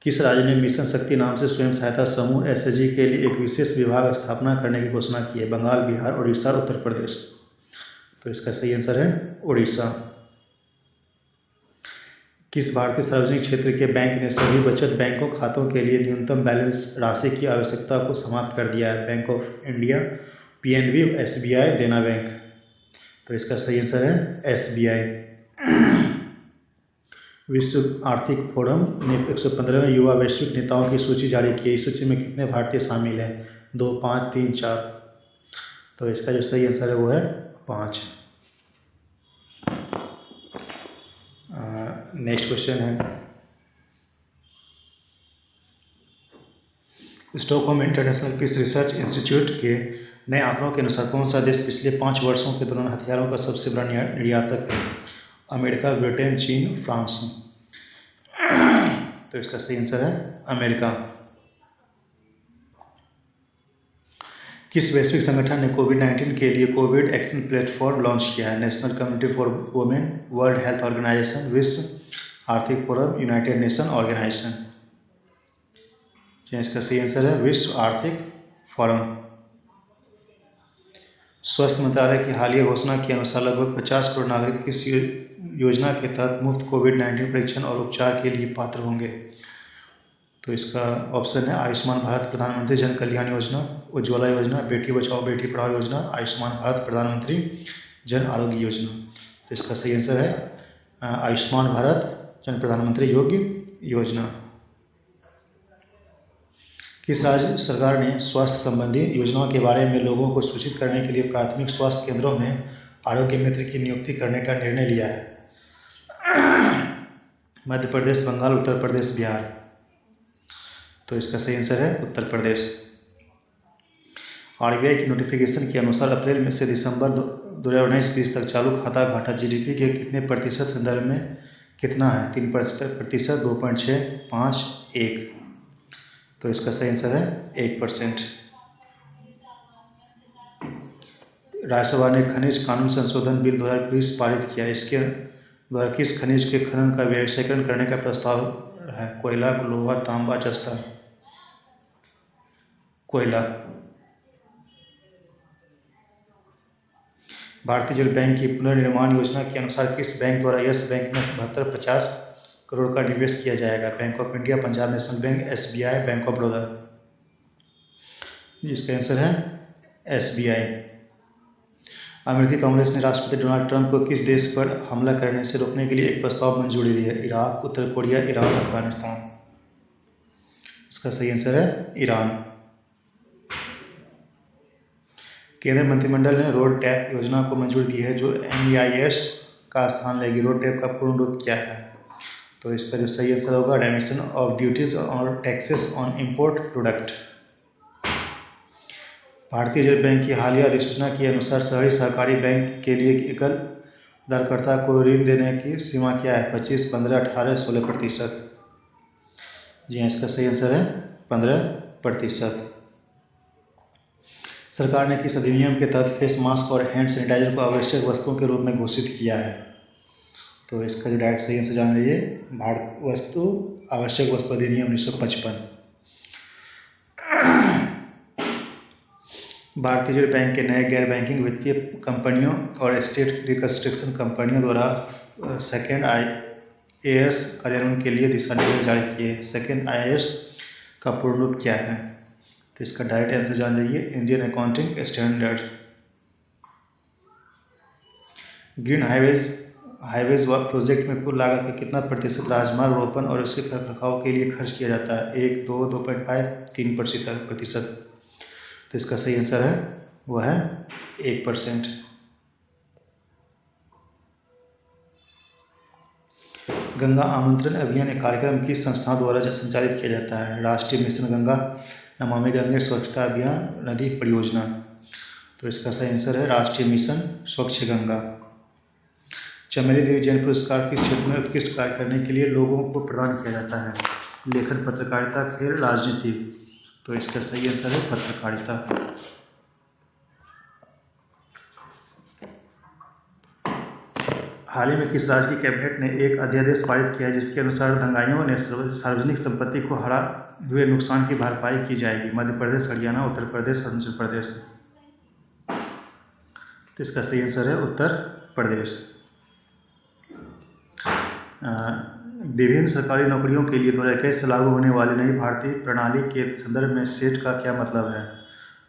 किस राज्य ने मिशन शक्ति नाम से स्वयं सहायता समूह SHG के लिए एक विशेष विभाग स्थापना करने की घोषणा की है? बंगाल, बिहार, उड़ीसा, उत्तर प्रदेश। तो इसका सही आंसर है उड़ीसा। किस भारतीय सार्वजनिक क्षेत्र के बैंक ने सभी बचत बैंकों खातों के लिए न्यूनतम बैलेंस राशि की आवश्यकता को समाप्त कर दिया है? Bank of India, PNB, SBI, देना बैंक। तो इसका सही आंसर है SBI। विश्व आर्थिक फोरम ने 115वें युवा वैश्विक नेताओं की सूची जारी की है। इस सूची में कितने भारतीय शामिल हैं? 2, 5, 3, 4। तो इसका जो सही आंसर है वो है 5। नेक्स्ट क्वेश्चन है, Stockholm International Peace Research Institute के नए आंकड़ों के अनुसार कौन सा देश पिछले 5 वर्षों के दौरान हथियारों का सबसे बड़ा निर्यातक है? अमेरिका, ब्रिटेन, चीन, फ्रांस। तो इसका सही आंसर है अमेरिका। किस वैश्विक संगठन ने कोविड-19 के लिए कोविड एक्शन प्लेटफॉर्म लॉन्च किया है? National community for women, world health organisation, विश्व आर्थिक फोरम, यूनाइटेड नेशन ऑर्गेनाइजेशन। इसका सही आंसर है विश्व आर्थिक फोरम। स्वास्थ्य मंत्रालय की हालिया घोषणा के अनुसार लगभग 50 करोड़ नागरिक किस योजना के तहत मुफ्त कोविड-19 परीक्षण और उपचार के लिए पात्र होंगे? तो इसका ऑप्शन है आयुष्मान भारत, प्रधानमंत्री जन कल्याण योजना, उज्ज्वला योजना, बेटी बचाओ बेटी पढ़ाओ योजना, आयुष्मान भारत, प्रधानमंत्री जन आरोग्य योजना। तो इसका सही आंसर है आयुष्मान भारत जन प्रधानमंत्री योग्य योजना। किस राज्य सरकार ने स्वास्थ्य संबंधी योजनाओं के बारे में लोगों को सूचित करने के लिए प्राथमिक स्वास्थ्य केंद्रों में आरोग्य मित्र की नियुक्ति करने का निर्णय लिया है? मध्य प्रदेश, बंगाल, उत्तर प्रदेश, बिहार। तो इसका सही आंसर है उत्तर प्रदेश। RBI की नोटिफिकेशन के अनुसार अप्रैल में से दिसंबर 2019-20 तक चालू खाता घाटा GDP के कितने प्रतिशत संदर्भ में कितना है? 3%, 2.6, 5, 1। तो इसका सही आंसर है 1%। राज्यसभा ने खनिज कानून संशोधन बिल 2020 पारित किया। इसके द्वारा किस खनिज के खनन का व्यावसायीकरण करने का प्रस्ताव है? कोयला, लोहा, तांबा, जस्ता। कोयला। भारतीय जल बैंक की पुनर्निर्माण योजना के अनुसार किस बैंक द्वारा यस बैंक में 7250 करोड़ का निवेश किया जाएगा? Bank of India, Punjab national bank, SBI, bank of Baroda. इसका आंसर है SBI। अमेरिकी कांग्रेस ने राष्ट्रपति डोनाल्ड ट्रंप को किस देश पर हमला करने से रोकने के लिए एक प्रस्ताव मंजूरी दी है? इराक, उत्तर कोरिया, ईरान, अफगानिस्तान। इसका सही आंसर है ईरान। केंद्रीय मंत्रिमंडल ने रोड टैप योजना को मंजूरी दी है जो MEIS का स्थान लेगी। रोड टैप का पूर्ण रूप क्या है? तो इसका जो सही आंसर होगा रिडम्पशन ऑफ ड्यूटीज और टैक्सेस ऑन इंपोर्ट प्रोडक्ट। भारतीय रिजर्व बैंक की हालिया अधिसूचना के अनुसार शहरी सहकारी बैंक के लिए एकल उधारकर्ता को ऋण देने की सीमा क्या है? 25, 15, 18, 16%। जी हाँ, इसका सही आंसर है 15%। सरकार ने किस अधिनियम के तहत फेस मास्क और हैंड सैनिटाइजर को आवश्यक वस्तुओं के रूप में घोषित किया है? तो इसका जो डायरेक्ट सही आंसर जान लीजिए आवश्यक वस्तु अधिनियम 1955। भारतीय रिजर्व बैंक के नए गैर बैंकिंग वित्तीय कंपनियों और स्टेट रिकंस्ट्रक्शन कंपनियों द्वारा सेकेंड IAS कार्यान्वयन के लिए दिशा निर्देश जारी किए। सेकेंड IAS का पूर्ण रूप क्या है? तो इसका डायरेक्ट आंसर जान जाइए Indian accounting standard. Green highways project में कुल लागत का कितना प्रतिशत राजमार्ग रोपण और उसके रखरखाव के लिए खर्च किया जाता है? 1, 2, 2.5, 3%। तो इसका सही आंसर है वह है 1%। गंगा आमंत्रण अभियान एक कार्यक्रम किस संस्था द्वारा संचालित किया जाता है? राष्ट्रीय मिशन गंगा, नमामि गंगे, स्वच्छता अभियान, नदी परियोजना। तो इसका सही आंसर है राष्ट्रीय मिशन स्वच्छ गंगा। चमेली देवी जैन पुरस्कार किस क्षेत्र में उत्कृष्ट कार्य करने के लिए लोगों को प्रदान किया जाता है? लेखन, पत्रकारिता, खेल, राजनीति। तो इसका सही आंसर है पत्रकारिता। हाल ही में किस राज्य की कैबिनेट ने एक अध्यादेश पारित किया है जिसके अनुसार दंगाइयों ने सार्वजनिक संपत्ति को हुए नुकसान की भरपाई की जाएगी? मध्य प्रदेश, हरियाणा, उत्तर प्रदेश, अरुणाचल प्रदेश। तो इसका सही आंसर है उत्तर प्रदेश। विभिन्न सरकारी नौकरियों के लिए 2021 से लागू होने वाली नई भारतीय प्रणाली के संदर्भ में सेट का क्या मतलब है?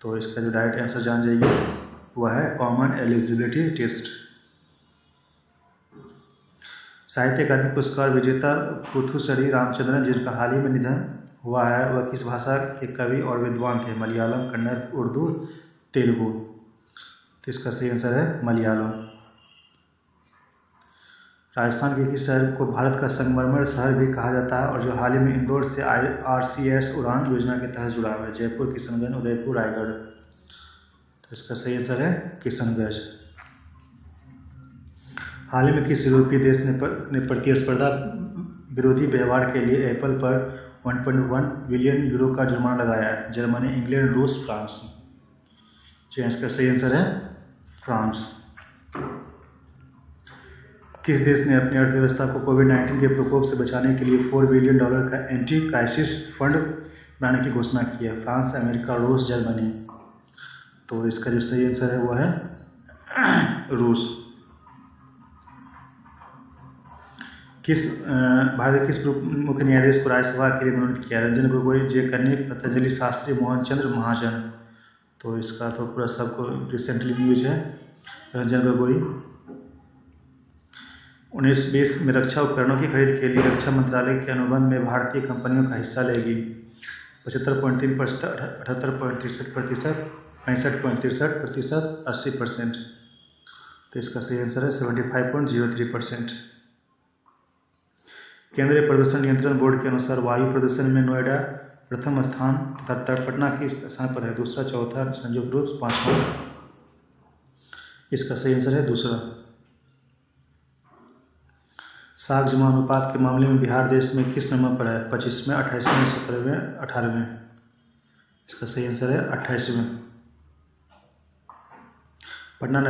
तो इसका जो डायरेक्ट आंसर जान जाइए वह है कॉमन एलिजिबिलिटी टेस्ट। साहित्य अकादमी पुरस्कार विजेता पुथुसरी रामचंद्रन जिनका हाल ही में निधन हुआ है वह किस भाषा के कवि और विद्वान थे? मलयालम, कन्नड़, उर्दू, तेलुगु। तो इसका सही आंसर है मलयालम। राजस्थान के किस शहर को भारत का संगमरमर शहर भी कहा जाता है और जो हाल ही में इंदौर से RCS उड़ान योजना के तहत जुड़ा हुआ है? जयपुर, किशनगंज, उदयपुर, रायगढ़। तो इसका सही आंसर है किशनगंज। हाल ही में किस यूरोपीय देश ने प्रतिस्पर्धा विरोधी व्यवहार के लिए एप्पल पर 1.1 बिलियन यूरो का जुर्माना लगाया है? जर्मनी, इंग्लैंड, रूस, फ्रांस। जी इसका सही आंसर है फ्रांस। किस देश ने अपनी अर्थव्यवस्था को कोविड-19 के प्रकोप से बचाने के लिए $4 बिलियन का एंटी क्राइसिस फंड बनाने की घोषणा की है? फ्रांस, अमेरिका, रूस, जर्मनी। तो इसका जो सही आंसर है वो है रूस। भारत के किस मुख्य न्यायाधीश को राज्यसभा के लिए मनोनीत किया? रंजन गोगोई, J कर्णिक, पतंजलि शास्त्री, मोहन चंद्र महाजन। तो इसका तो पूरा सबको रिसेंटली न्यूज है रंजन गोगोई। 19-20 में रक्षा उपकरणों की खरीद के लिए रक्षा मंत्रालय के अनुबंध में भारतीय कंपनियों का हिस्सा लेगी? 75.3%, 78.63%, 65.63%, 80%। तो इसका सही आंसर है 75.03%। केंद्रीय प्रदूषण नियंत्रण बोर्ड के अनुसार वायु प्रदूषण में नोएडा प्रथम स्थान तथा पटना किस स्थान पर है? दूसरा, चौथा, संयुक्त रूप, पांचवा। इसका सही आंसर है दूसरा। साख जमा अनुपात के मामले में बिहार देश में किस नंबर पर है? 25वें, 28वें, 17वें, 18वें। इसका सही आंसर है 28वें। पटना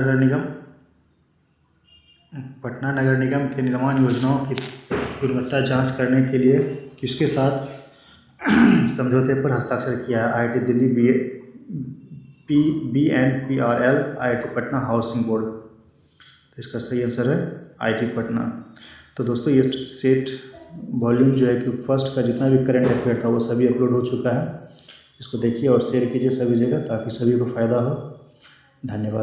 नगर निगम के निर्माण योजनाओं की गुणवत्ता जांच करने के लिए किसके साथ समझौते पर हस्ताक्षर किया है? IIT Delhi, BNPRL, IIT Patna, housing board. तो इसका सही आंसर है IIT पटना। तो दोस्तों ये सेट वॉल्यूम जो है कि फर्स्ट का जितना भी करंट अफेयर था वो सभी अपलोड हो चुका है। इसको देखिए और शेयर कीजिए सभी जगह ताकि सभी को फ़ायदा हो। धन्यवाद।